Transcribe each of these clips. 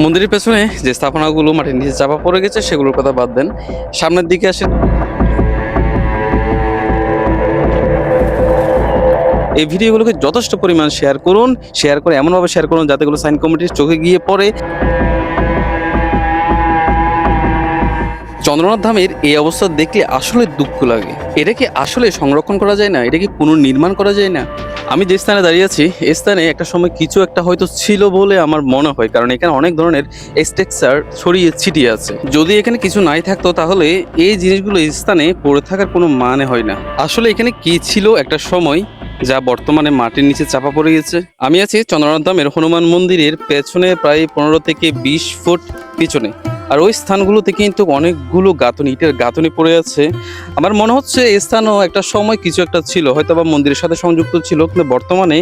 মন্দিরের পেছনে যে স্থাপনাগুলো মাটির নিচে চাপা পড়ে গেছে সেগুলোর কথা বাদ দেন, সামনের দিকে আসেন। এই ভিডিওগুলোকে যথেষ্ট পরিমাণ শেয়ার করুন, শেয়ার করে এমনভাবে শেয়ার করুন যাতে এগুলো সাইন কমিটির চোখে গিয়ে পড়ে। চন্দ্রনাথ ধামের এই অবস্থা দেখলে আসলে দুঃখ লাগে। এটা কি আসলে সংরক্ষণ করা যায় না? এটা কি পুনর্নির্মাণ করা যায় না? আমি যে স্থানে দাঁড়িয়ে আছি এই স্থানে একটা সময় কিছু একটা হয়তো ছিল বলে আমার মনে হয়, কারণ এখানে অনেক ধরনের স্ট্রাকচার ছড়িয়ে ছিটিয়ে আছে। যদি এখানে কিছু নাই থাকতো তাহলে এই জিনিসগুলো এই স্থানে পড়ে থাকার কোনো মানে হয় না। আসলে এখানে কি ছিল একটা সময় যা বর্তমানে মাটির নিচে চাপা পড়ে গেছে। আমি আছি চন্দ্রনাথ ধামের হনুমান মন্দিরের পেছনে, প্রায় 15 থেকে 20 ফুট পিছনে। আর ওই স্থানগুলোতে কিন্তু অনেকগুলো গাঁথনি, ইটের গাঁথনি পড়ে আছে। আমার মনে হচ্ছে এই স্থানও একটা সময় কিছু একটা ছিল, হয়তো বা মন্দিরের সাথে সংযুক্ত ছিল, কিন্তু বর্তমানে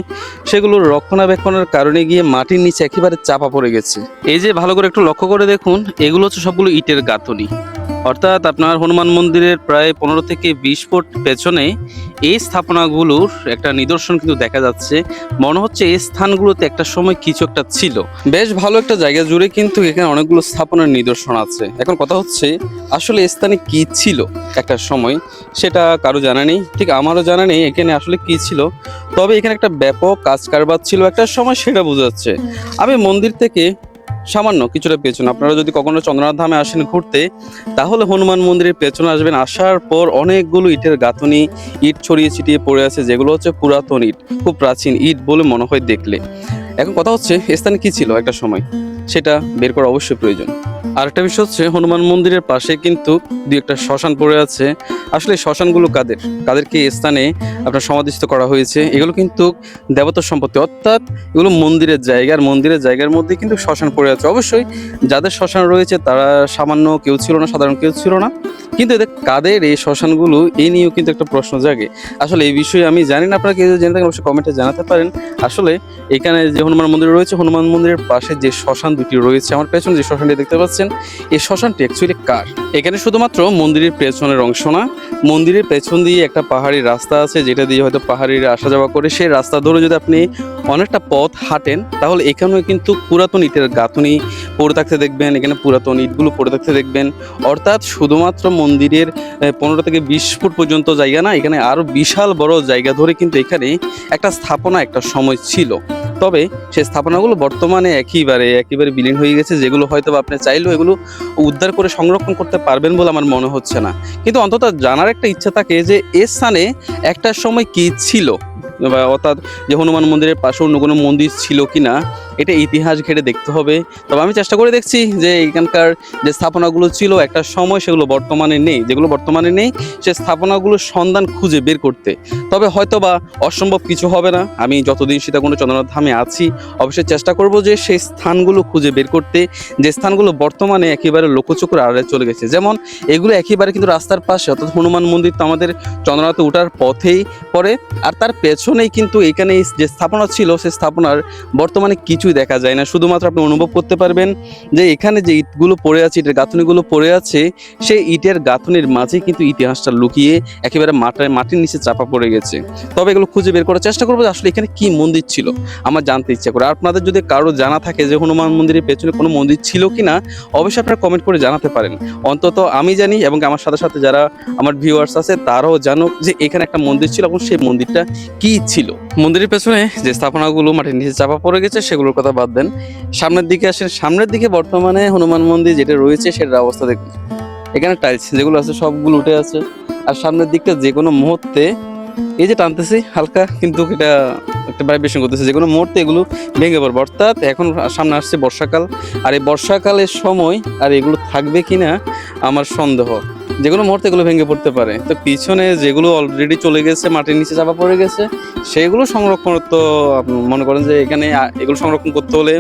সেগুলোর রক্ষণাবেক্ষণের কারণে গিয়ে মাটির নিচে একেবারে চাপা পড়ে গেছে। এই যে ভালো করে একটু লক্ষ্য করে দেখুন, এগুলো হচ্ছে সবগুলো ইটের গাঁথনি। অর্থাৎ আপনার হনুমান মন্দিরের প্রায় 15 থেকে 20 ফুট পেছনে এই স্থাপনাগুলোর একটা নিদর্শন কিন্তু দেখা যাচ্ছে। মনে হচ্ছে এই স্থানগুলোতে একটা সময় কিছু একটা ছিল। বেশ ভালো একটা জায়গা জুড়ে কিন্তু এখানে অনেকগুলো স্থাপনার নিদর্শন আছে। এখন কথা হচ্ছে আসলে এই স্থানে কি ছিল একটা সময়, সেটা কারো জানা নেই, ঠিক আমারও জানা নেই এখানে আসলে কি ছিল। তবে এখানে একটা ব্যাপক কাজ কারবার ছিল একটা সময়, সেটা বোঝা যাচ্ছে। আমি মন্দির থেকে সামান্য কিছুটা পেছনে, আপনারা যদি কখনো চন্দ্রনাথ ধামে আসেন ঘুরতে, তাহলে হনুমান মন্দিরের পেছনে আসবেন। আসার পর অনেকগুলো ইটের গাঁথনি, ইট ছড়িয়ে ছিটিয়ে পড়ে আছে, যেগুলো হচ্ছে পুরাতন ইট, খুব প্রাচীন ইট বলে মনে হয় দেখলে। এখন কথা হচ্ছে স্থানে কি ছিল একটা সময়, সেটা বের করা অবশ্যই প্রয়োজন। আর একটা বিষয় হচ্ছে হনুমান মন্দিরের পাশে কিন্তু দুই একটা শ্মশান পড়ে আছে। আসলে শ্মশানগুলো কাদেরকে এই স্থানে আপনার সমাধিস্থ করা হয়েছে, এগুলো কিন্তু দেবতার সম্পত্তি, অর্থাৎ এগুলো মন্দিরের জায়গা। আর মন্দিরের জায়গার মধ্যে কিন্তু শ্মশান পড়ে আছে। অবশ্যই যাদের শ্মশান রয়েছে তারা সামান্য কেউ ছিল না, সাধারণ কেউ ছিল না, কিন্তু এদের কাদের এই শ্মশানগুলো, এই নিয়েও কিন্তু একটা প্রশ্ন জাগে। আসলে এই বিষয়ে আমি জানি না, আপনারা কেউ জেনে থাকেন অবশ্যই কমেন্টে জানাতে পারেন। আসলে এখানে যে হনুমান মন্দির রয়েছে, হনুমান মন্দিরের পাশে যে শ্মশান দুটি রয়েছে, আমার পেছনে যে শ্মশানটি দেখতে পাচ্ছেন, এই শ্মশানটি অ্যাকচুয়ালি কার? এখানে শুধুমাত্র মন্দিরের পেছনের অংশ না, মন্দিরের পেছন দিয়ে একটা পাহাড়ি রাস্তা আছে, যেটা দিয়ে হয়তো পাহাড়িরা আসা যাওয়া করে। সেই রাস্তা ধরে যদি আপনি অনেকটা পথ হাঁটেন, তাহলে এখানেও কিন্তু পুরাতন ইটের গাঁথনি পড়ে থাকতে দেখবেন, এখানে পুরাতন ইটগুলো পড়ে থাকতে দেখবেন। অর্থাৎ শুধুমাত্র মন্দিরের 15 থেকে 20 ফুট পর্যন্ত জায়গা না, এখানে আরো বিশাল বড় জায়গা ধরে কিন্তু এখানে একটা স্থাপনা একটা সময় ছিল। তবে সেই স্থাপনাগুলো বর্তমানে একেবারে বিলীন হয়ে গেছে, যেগুলো হয়তো আপনি চাইলেও এগুলো উদ্ধার করে সংরক্ষণ করতে পারবেন বলে আমার মনে হচ্ছে না। কিন্তু অন্তত জানার একটা ইচ্ছা থাকে যে এ স্থানে একটা সময় কি ছিল, অর্থাৎ যে হনুমান মন্দিরের পাশে অন্য কোনো মন্দির ছিল কিনা, এটা ইতিহাস ঘেটে দেখতে হবে। তবে আমি চেষ্টা করে দেখছি যে এখানকার যে স্থাপনাগুলো ছিল একটা সময়, সেগুলো বর্তমানে নেই। যেগুলো বর্তমানে নেই সে স্থাপনাগুলোর সন্ধান খুঁজে বের করতে। তবে হয়তো বা অসম্ভব কিছু হবে না। আমি যতদিন সীতাকুণ্ড চন্দ্রনাথ ধামে আছি অবশ্যই চেষ্টা করব যে সেই স্থানগুলো খুঁজে বের করতে, যে স্থানগুলো বর্তমানে একেবারে লোকচক্ষুর আড়ালে চলে গেছে। যেমন এগুলো একেবারে কিন্তু রাস্তার পাশে, অর্থাৎ হনুমান মন্দির তো আমাদের চন্দ্রনাথে ওঠার পথেই পড়ে, আর তার পেছনেই কিন্তু এখানে যে স্থাপনা ছিল সেই স্থাপনার বর্তমানে কিছুই দেখা যায় না। শুধুমাত্র আপনি অনুভব করতে পারবেন যে এখানে যে ইটগুলো পড়ে আছে, ইটের গাঁথনিগুলো পড়ে আছে, সেই ইটের গাঁথনির মাঝে কিন্তু ইতিহাসটা লুকিয়ে একেবারে মাটির নিচে চাপা পড়ে গেছে। তবে এগুলো খুঁজে বের করার চেষ্টা করবো যে আসলে এখানে কি মন্দির ছিল, আমার জানতে ইচ্ছা করে। আপনাদের যদি কারো জানা থাকে যে হনুমান মন্দিরের পেছনে কোনো মন্দির ছিল কিনা, অবশ্যই আপনারা কমেন্ট করে জানাতে পারেন। অন্তত আমি জানি এবং আমার সাথে সাথে যারা আমার ভিউয়ার্স আছে তারাও জানুক যে এখানে একটা মন্দির ছিল এবং সেই মন্দিরটা কি ছিল। মন্দিরের পেছনে যে স্থাপনাগুলো মাটির নিচে চাপা পড়ে গেছে সেগুলোর কথা বাদ দেন, সামনের দিকে আসেন। সামনের দিকে বর্তমানে হনুমান মন্দির যেটা রয়েছে সেটার অবস্থা দেখুন। এখানে টাইলস যেগুলো আছে সবগুলো উঠে আছে, আর সামনের দিকটা যে কোনো মুহূর্তে, এই যে টানতেছি হালকা, কিন্তু এটা একটা ভাইব্রেশন করতেছে, যে কোনো মুহূর্তে এগুলো ভেঙে পড়বে। অর্থাৎ এখন সামনে আসছে বর্ষাকাল, আর এই বর্ষাকালের সময় আর এগুলো থাকবে কিনা আমার সন্দেহ। যে কোনো মুহূর্তে এগুলো ভেঙে পড়তে পারে। তো পিছনে যেগুলো অলরেডি চলে গেছে, মাটির নিচে চাপা পড়ে গেছে, সেগুলো সংরক্ষণ তো মনে করেন যে এখানে এগুলো সংরক্ষণ করতে হলে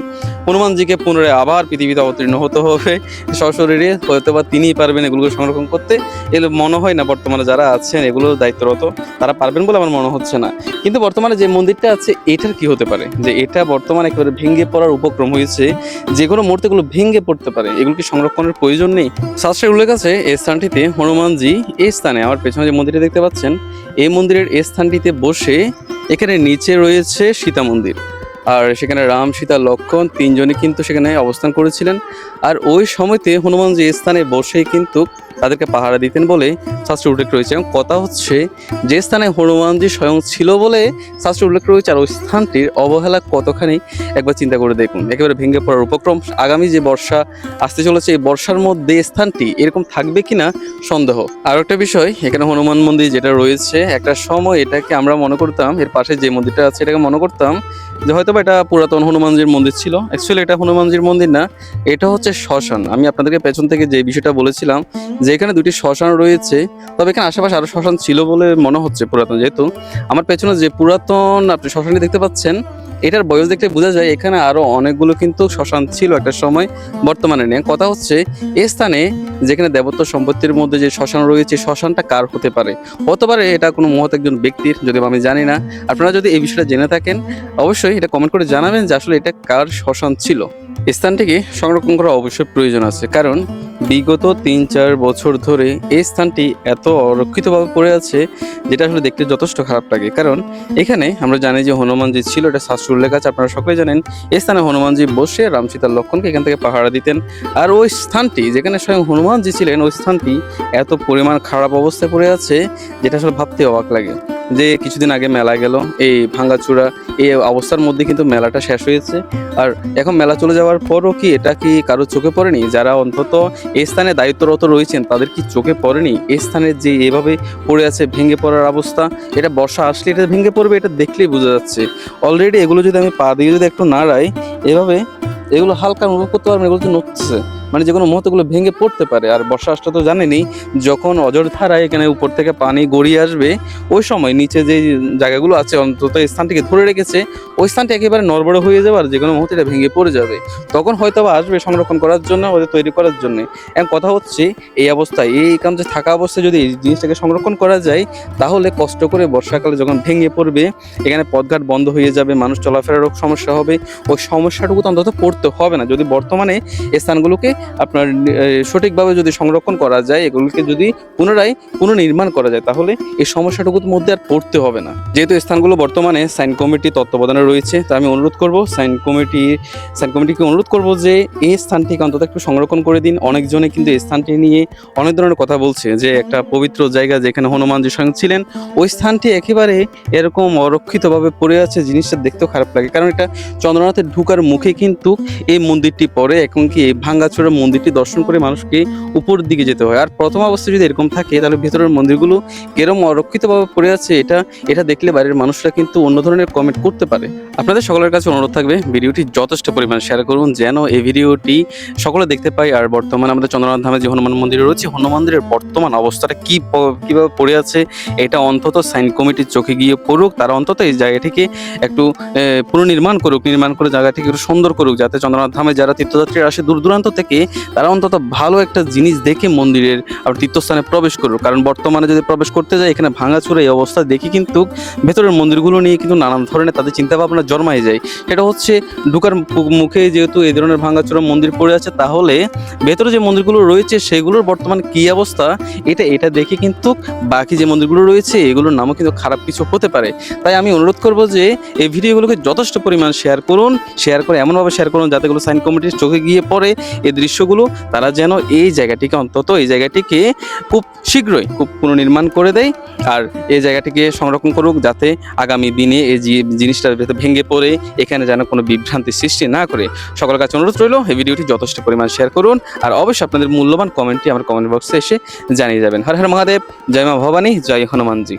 হনুমানজিকে পুনরায় আবার পৃথিবীতে অবতীর্ণ হতে হবে সশরীরে, হয়তো বা তিনিই পারবেন এগুলোকে সংরক্ষণ করতে। এগুলো মনে হয় না বর্তমানে যারা আছেন এগুলো দায়িত্বরত তারা পারবেন বলে আমার মনে হচ্ছে না। কিন্তু বর্তমানে যে মন্দিরটা আছে এটার কি হতে পারে, যে এটা বর্তমানে একেবারে ভেঙে পড়ার উপক্রম হয়েছে, যে কোনো মুহূর্তে এগুলো ভেঙে পড়তে পারে। এগুলো কি সংরক্ষণের প্রয়োজন নেই? শাস্ত্রে উল্লেখ আছে এই স্থানটিতে হনুমানজি এই স্থানে, আমার পেছনে যে মন্দিরটি দেখতে পাচ্ছেন, এই মন্দিরের এই স্থানটিতে বসে, এখানে নিচে রয়েছে সীতা মন্দির, আর সেখানে রাম, সীতা, লক্ষ্মণ তিনজনই কিন্তু সেখানে অবস্থান করেছিলেন। আর ওই সময়তে হনুমানজি এই স্থানে বসেই কিন্তু তাদেরকে পাহারা দিতেন বলে শাস্ত্রে উল্লেখ রয়েছে। এবং কথা হচ্ছে যে স্থানে হনুমানজি স্বয়ং ছিল বলে শাস্ত্রে উল্লেখ রয়েছে, আর ওই স্থানটির অবহেলা কতখানি একবার চিন্তা করে দেখুন। একেবারে ভেঙে পড়ার উপক্রম। আগামী যে বর্ষা আসতে চলেছে, এই বর্ষার মধ্যে স্থানটি এরকম থাকবে কিনা সন্দেহ। আর একটা বিষয়, এখানে হনুমান মন্দির যেটা রয়েছে, একটা সময় এটাকে আমরা মনে করতাম, এর পাশে যে মন্দিরটা আছে এটাকে মনে করতাম যে হয়তো বা এটা পুরাতন হনুমানজির মন্দির ছিল। অ্যাকচুয়ালি এটা হনুমানজির মন্দির না, এটা হচ্ছে শ্মশান। আমি আপনাদেরকে পেছন থেকে যে বিষয়টা বলেছিলাম যে এখানে দুটি শ্মশান রয়েছে, তবে এখানে আশেপাশে আরো শ্মশান ছিল বলে মনে হচ্ছে পুরাতন। যেহেতু আমার পেছনে যে পুরাতন আপনি শ্মশানটি দেখতে পাচ্ছেন, এটার বয়স দেখতে বোঝা যায় এখানে আরো অনেকগুলো কিন্তু শ্মশান ছিল একটা সময়, বর্তমানে নেই। কথা হচ্ছে এই স্থানে যেখানে দেবত্ব সম্পত্তির মধ্যে যে শ্মশান রয়েছে, শ্মশানটা কার হতে পারে? হতে পারে এটা কোনো মহৎ একজন ব্যক্তির, যদিও আমি জানি না। আপনারা যদি এই বিষয়টা জেনে থাকেন অবশ্যই এটা কমেন্ট করে জানাবেন যে আসলে এটা কার শ্মশান ছিল। স্থানটিকে সংরক্ষণ করা অবশ্যই প্রয়োজন আছে, কারণ বিগত ৩-৪ বছর ধরে এই স্থানটি এত অরক্ষিতভাবে পড়ে আছে যেটা আসলে দেখতে যথেষ্ট খারাপ লাগে। কারণ এখানে আমরা জানি যে হনুমানজি ছিল, এটা শাস্ত্র উল্লেখ আছে, আপনারা সকলে জানেন। এই স্থানে হনুমানজি বসে রাম, সীতা, লক্ষ্মণকে এখান থেকে পাহারা দিতেন। আর ওই স্থানটি যেখানে স্বয়ং হনুমানজি ছিলেন, ওই স্থানটি এত পরিমাণ খারাপ অবস্থায় পড়ে আছে যেটা আসলে ভাবতে অবাক লাগে। যে কিছুদিন আগে মেলা গেল, এই ভাঙ্গাচূড়া এই অবস্থার মধ্যে কিন্তু মেলাটা শেষ হয়েছে। আর এখন মেলা চলে যাওয়ার পরও কি এটা কি কারো চোখে পড়েনি? যারা অন্তত এই স্থানে দায়িত্বরত রয়েছেন তাদের কি চোখে পড়েনি এই স্থানের যে এভাবে পড়ে আছে ভেঙে পড়ার অবস্থা? এটা বর্ষা আসলে এটা ভেঙে পড়বে, এটা দেখলেই বোঝা যাচ্ছে। অলরেডি এগুলো যদি আমি পা দিয়ে যদি একটু নাড়াই, এভাবে এগুলো হালকা অনুভব করতে পারবেন এগুলো তো নড়ছে, মানে যে কোনো মুহূর্তগুলো ভেঙে পড়তে পারে। আর বর্ষা আসলে তো জানেনি, যখন অজরধারায় এখানে উপর থেকে পানি গড়িয়ে আসবে, ওই সময় নিচে যে জায়গাগুলো আছে অন্তত স্থানটিকে ধরে রেখেছে, ওই স্থানটি একেবারে নড়বড়ে হয়ে যাবে আর যে কোনো মুহূর্তে এটা ভেঙে পড়ে যাবে। তখন হয়তো বা আসবে সংরক্ষণ করার জন্য, ওদের তৈরি করার জন্য। এখন কথা হচ্ছে এই অবস্থায়, এই কামে থাকা অবস্থায় যদি এই জিনিসটাকে সংরক্ষণ করা যায়, তাহলে কষ্ট করে বর্ষাকালে যখন ভেঙে পড়বে, এখানে পথঘাট বন্ধ হয়ে যাবে, মানুষ চলাফেরারও সমস্যা হবে। ওই সমস্যাটুকু তো অন্তত পড়তে হবে না যদি বর্তমানে এই স্থানগুলোকে আপনার সঠিকভাবে যদি সংরক্ষণ করা যায়, এগুলোকে যদি পুনরায় পুনর্নির্মাণ করা যায়, তাহলে এই সমস্যাটুকুর মধ্যে আর পড়তে হবে না। যেহেতু স্থানগুলো বর্তমানে সাইন কমিটি তত্ত্বাবধানে রয়েছে, তা আমি অনুরোধ করব সাইন কমিটিকে অনুরোধ করব যে এই স্থানটিকে অন্তত একটু সংরক্ষণ করে দিন। অনেকজনে কিন্তু এই স্থানটি নিয়ে অনেক ধরনের কথা বলছে যে একটা পবিত্র জায়গা যেখানে হনুমানজি স্বয়ং ছিলেন, ওই স্থানটি একেবারে এরকম অরক্ষিতভাবে পড়ে আছে, জিনিসটা দেখতেও খারাপ লাগে। কারণ এটা চন্দ্রনাথের ঢুকার মুখে কিন্তু এই মন্দিরটি পড়ে, এখন কি এই ভাঙ্গাচোরা মন্দিরটি দর্শন করে মানুষকে উপর দিকে যেতে হয়। আর প্রথম অবস্থায় যদি এরকম থাকে, তাহলে ভেতরের মন্দিরগুলো কেরম অরক্ষিতভাবে পড়ে আছে এটা দেখলে বাইরের মানুষরা কিন্তু অন্য ধরনের কমেন্ট করতে পারে। আপনাদের সকলের কাছে অনুরোধ থাকবে ভিডিওটি যথেষ্ট পরিমাণ শেয়ার করুন, যেন এই ভিডিওটি সকলে দেখতে পাই। আর বর্তমানে আমাদের চন্দ্রনাথ ধামে যে হনুমান মন্দির রয়েছে, হনুমান মন্দিরের বর্তমান অবস্থাটা কিভাবে পড়ে আছে, এটা অন্তত সাইন কমিটির চোখে গিয়ে পড়ুক। তারা অন্তত এই জায়গাটিকে একটু পুনর্নির্মাণ করুক, নির্মাণ করে জায়গাটিকে একটু সুন্দর করুক, যাতে চন্দ্রনাথ ধামে যারা তীর্থযাত্রীরা আসে দূর দূরান্ত থেকে, তারা অন্তত ভালো একটা জিনিস দেখে মন্দিরের আর তীর্থস্থানে প্রবেশ করুক। কারণ বর্তমানে যদি প্রবেশ করতে যায়, এখানে ভাঙাচোরা এই অবস্থা দেখি কিন্তু ভেতরের মন্দিরগুলো নিয়ে কিন্তু নানান ধরনের তাদের চিন্তাভাবনা জন্মায় যায়। সেটা হচ্ছে ঢুকার মুখে যেহেতু এই ধরনের ভাঙাচোরা মন্দির পড়ে আছে, তাহলে ভেতরে যে মন্দিরগুলো রয়েছে সেগুলোর বর্তমান কী অবস্থা এটা দেখে কিন্তু বাকি যে মন্দিরগুলো রয়েছে এগুলোর নামও কিন্তু খারাপ কিছু হতে পারে। তাই আমি অনুরোধ করব যে এই ভিডিওগুলোকে যথেষ্ট পরিমাণ শেয়ার করুন, শেয়ার করে এমনভাবে শেয়ার করুন যাতে এগুলো সাইন কমিটির চোখে গিয়ে পড়ে এই দৃশ্যগুলো, তারা যেন এই জায়গাটিকে অন্তত এই জায়গাটিকে খুব শীঘ্রই খুব পুনর্নির্মাণ করে দেয় আর এই জায়গাটিকে সংরক্ষণ করুক, যাতে আগামী দিনে এই জিনিসটা ভেঙে পড়ে এখানে যেন কোনো বিভ্রান্তি সৃষ্টি না করে। সকলের কাছে অনুরোধ রইল এই ভিডিওটি যথেষ্ট পরিমাণ শেয়ার করুন, আর অবশ্যই আপনাদের মূল্যবান কমেন্টটি আমার কমেন্ট বক্সে এসে জানিয়ে যাবেন। হর হর মহাদেব, জয় মা ভবানী, জয় হনুমানজি।